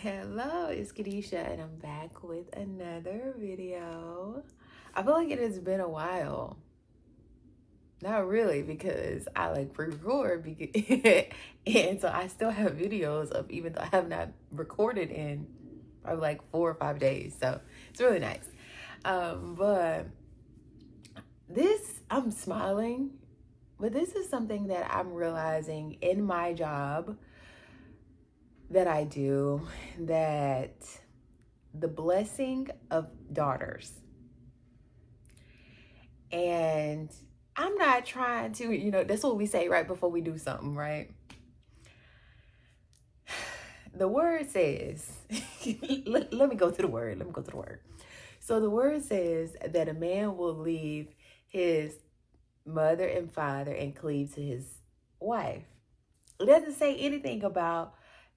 Hello, it's Kadesha, and I'm back with another video. I feel like it has been a while. Not really, because I pre-record, and so I still have videos of, even though I have not recorded in probably 4 or 5 days. So it's really nice. But I'm smiling, but this is something that I'm realizing in my job that I do, that the blessing of daughters. And I'm not trying to, that's what we say right before we do something, right? The word says, let me go to the word. Let me go to the word. So the word says that a man will leave his mother and father and cleave to his wife. It doesn't say anything about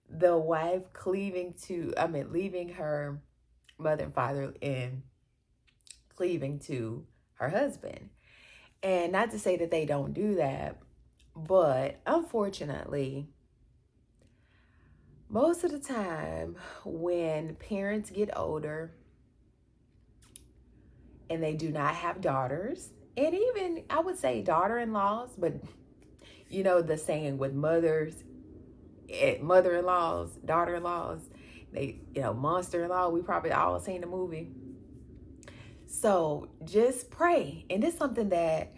the wife leaving her mother and father and cleaving to her husband. And not to say that they don't do that, but unfortunately, most of the time when parents get older and they do not have daughters, and even I would say daughter-in-laws, but the saying with mother-in-laws, daughter-in-laws, they, monster-in-law, we probably all seen the movie. So just pray. And this is something that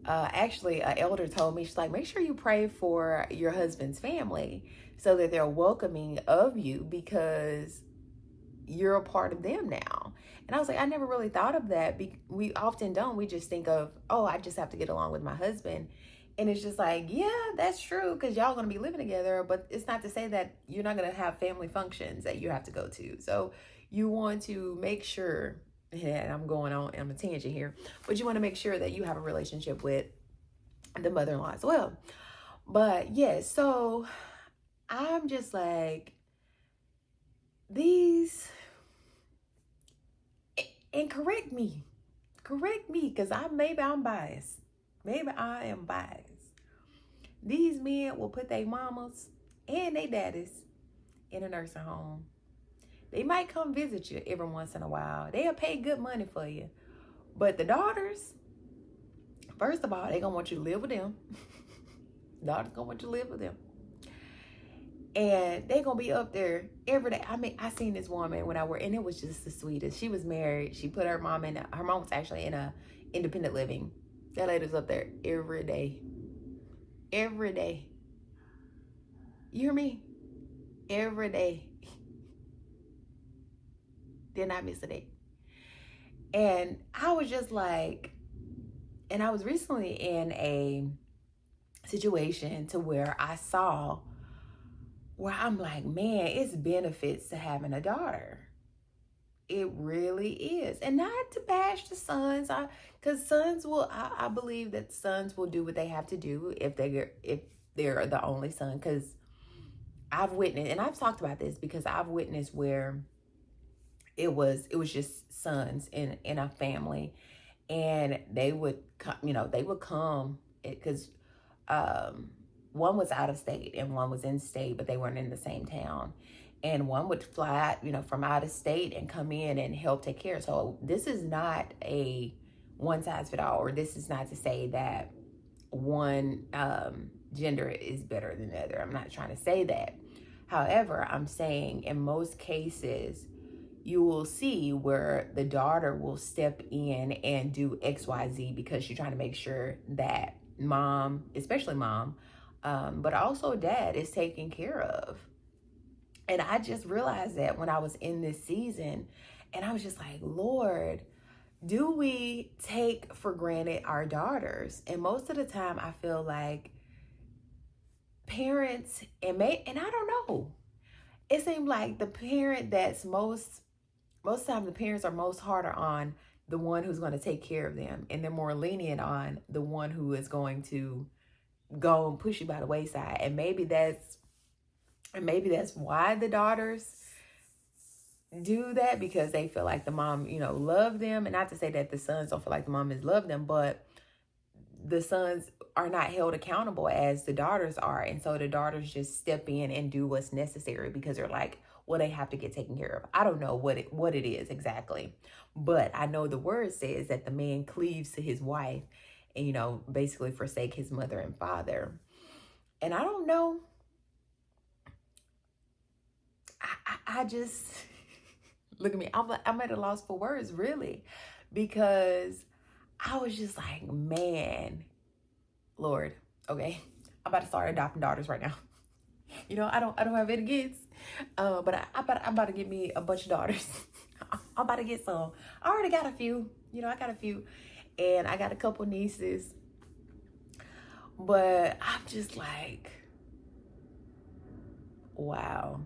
actually an elder told me. She's like, make sure you pray for your husband's family so that they're welcoming of you, because you're a part of them now. And I was like, I never really thought of that. We often don't. We just think of, oh, I just have to get along with my husband. And it's just like, yeah, that's true, because y'all going to be living together. But it's not to say that you're not going to have family functions that you have to go to. So you want to make sure, and I'm going on a tangent here, but you want to make sure that you have a relationship with the mother-in-law as well. But yes, so I'm just like, these, and correct me, because maybe I'm biased. Maybe I am biased. These men will put their mamas and their daddies in a nursing home. They might come visit you every once in a while. They'll pay good money for you. But the daughters, first of all, they're going to want you to live with them. Daughters going to want you to live with them. And they're going to be up there every day. I seen this woman when I worked, and it was just the sweetest. She was married. She put her mom was actually in a independent living. That lady was up there every day. Every day. You hear me? Every day. Did not miss a day. And I was just like, and I was recently in a situation to where I saw where I'm like, man, it's benefits to having a daughter. It really is. And not to bash the sons, because sons will, I believe that sons will do what they have to do if they're the only son. Because I've witnessed, and I've talked about this because I've witnessed where it was just sons in a family, and they would come, because one was out of state and one was in state, but they weren't in the same town. And one would fly out, from out of state and come in and help take care. So this is not a one size fit all, or this is not to say that one gender is better than the other. I'm not trying to say that. However, I'm saying in most cases, you will see where the daughter will step in and do XYZ because she's trying to make sure that mom, especially mom, but also dad, is taken care of. And I just realized that when I was in this season, and I was just like, Lord, do we take for granted our daughters? And most of the time I feel like parents, and I don't know, it seemed like the parent that's most times the parents are most harder on the one who's going to take care of them, and they're more lenient on the one who is going to go and push you by the wayside. And maybe that's why the daughters do that, because they feel like the mom, love them. And not to say that the sons don't feel like the mom has loved them, but the sons are not held accountable as the daughters are. And so the daughters just step in and do what's necessary because they're like, well, they have to get taken care of. I don't know what it is exactly, but I know the word says that the man cleaves to his wife and, basically forsake his mother and father. And I don't know. I just look at me. I'm at a loss for words, really, because I was just like, man, Lord, okay, I'm about to start adopting daughters right now. I don't have any kids, but I'm about to get me a bunch of daughters. I'm about to get some. I already got a few. I got a few, and I got a couple nieces. But I'm just like, wow.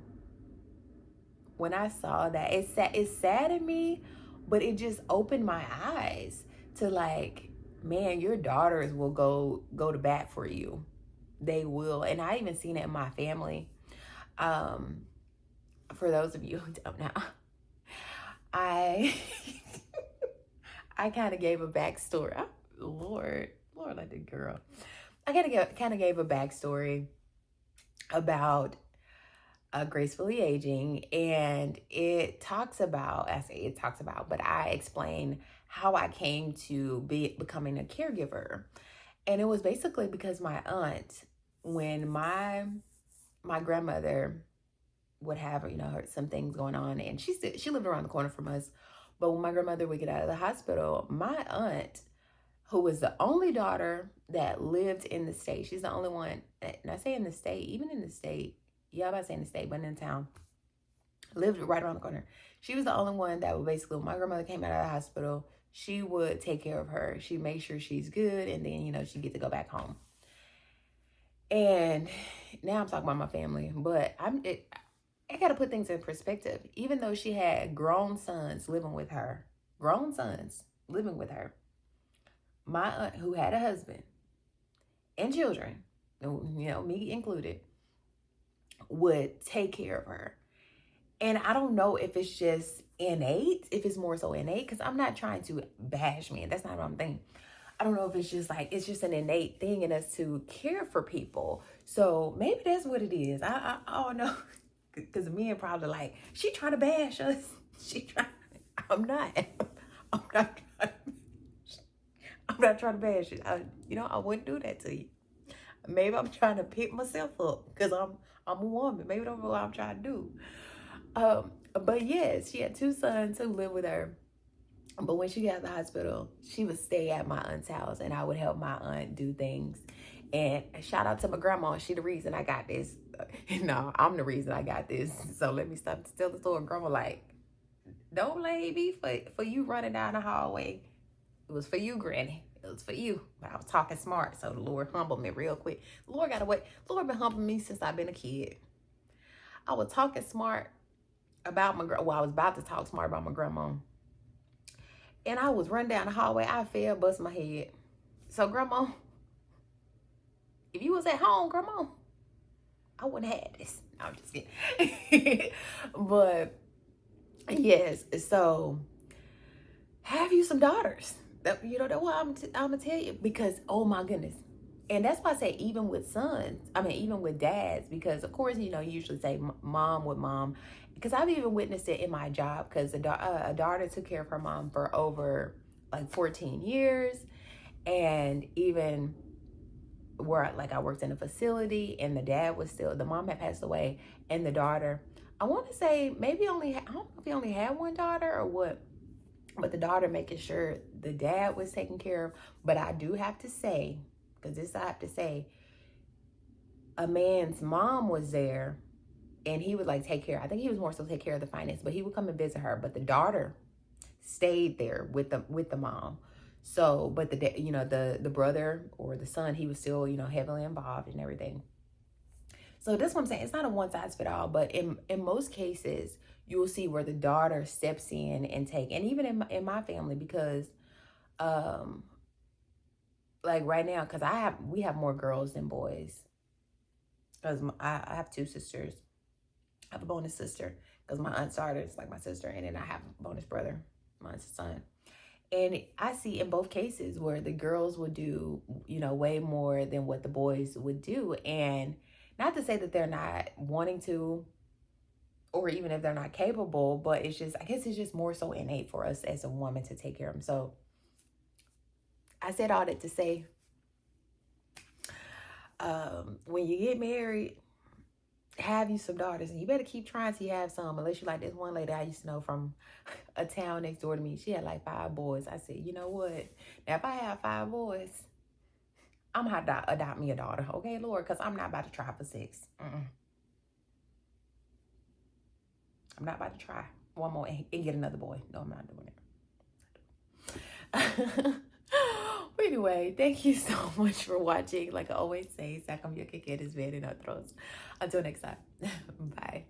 When I saw that, it saddened me, but it just opened my eyes to like, man, your daughters will go to bat for you. They will. And I even seen it in my family. For those of you who don't know, I I kind of gave a backstory. Oh, Lord, like the girl. I kind of gave a backstory about gracefully aging, and but I explain how I came to be becoming a caregiver. And it was basically because my aunt, when my grandmother would have, some things going on, and she lived around the corner from us. But when my grandmother would get out of the hospital, my aunt, who was the only daughter that lived in the state, she's the only one, and I say in the state, even in the state, yeah, I'm about to say in the state, but in the town, lived right around the corner. She was the only one that would basically, when my grandmother came out of the hospital, she would take care of her. She'd make sure she's good, and then, she'd get to go back home. And now I'm talking about my family, but I got to put things in perspective. Even though she had grown sons living with her, my aunt, who had a husband and children, me included, would take care of her. And I don't know if it's just innate, if it's more so innate, because I'm not trying to bash men. That's not what I'm thinking. I don't know if it's just an innate thing in us to care for people. So maybe that's what it is. I don't know. Because men probably like, she trying to bash us. I'm not. I'm not trying to bash you. I wouldn't do that to you. Maybe I'm trying to pick myself up because I'm a woman. Maybe that's what I'm trying to do. But yes, she had 2 sons who lived with her. But when she got out of the hospital, she would stay at my aunt's house, and I would help my aunt do things. And shout out to my grandma. She the reason I got this. No, I'm the reason I got this. So let me stop to tell the story. Grandma like, don't blame me for you running down the hallway. It was for you, Granny. It was for you. But I was talking smart, so the Lord humbled me real quick. The Lord been humbling me since I've been a kid. I was talking smart about I was about to talk smart about my grandma. And I was running down the hallway. I fell, bust my head. So, Grandma, if you was at home, Grandma, I wouldn't have had this. No, I'm just kidding. But, yes, so have you some daughters. That's what I'm going to tell you. Because, oh, my goodness. And that's why I say even with sons, even with dads, because, of course, you usually say mom with mom. Because I've even witnessed it in my job, because a daughter took care of her mom for over like 14 years. And even where I worked in a facility, and the mom had passed away, and the daughter, I want to say I don't know if he only had one daughter or what, but the daughter making sure the dad was taken care of. But I do have to say, a man's mom was there, and he would take care. I think he was more so take care of the finance, but he would come and visit her. But the daughter stayed there with the mom. So, but the brother or the son, he was still heavily involved in everything. So that's what I'm saying. It's not a one size fit all, but in most cases, you will see where the daughter steps in and and even in my family, because right now, because we have more girls than boys, because I have 2 sisters. I have a bonus sister because my aunt's daughter is like my sister, and then I have a bonus brother, my aunt's son. And I see in both cases where the girls would do, way more than what the boys would do. And not to say that they're not wanting to or even if they're not capable, but it's just, I guess it's just more so innate for us as a woman to take care of them. So I said all that to say, when you get married, have you some daughters, and you better keep trying till you have some, unless you like this one lady I used to know from a town next door to me. She had like 5 boys. I said, you know what? Now, if I have 5 boys, I'm going to adopt me a daughter, okay, Lord? Because I'm not about to try for 6. I'm not about to try one more and get another boy. No, I'm not doing it. But anyway, thank you so much for watching. Like I always say, saca mi que quieres ver en otros. Until next time. Bye.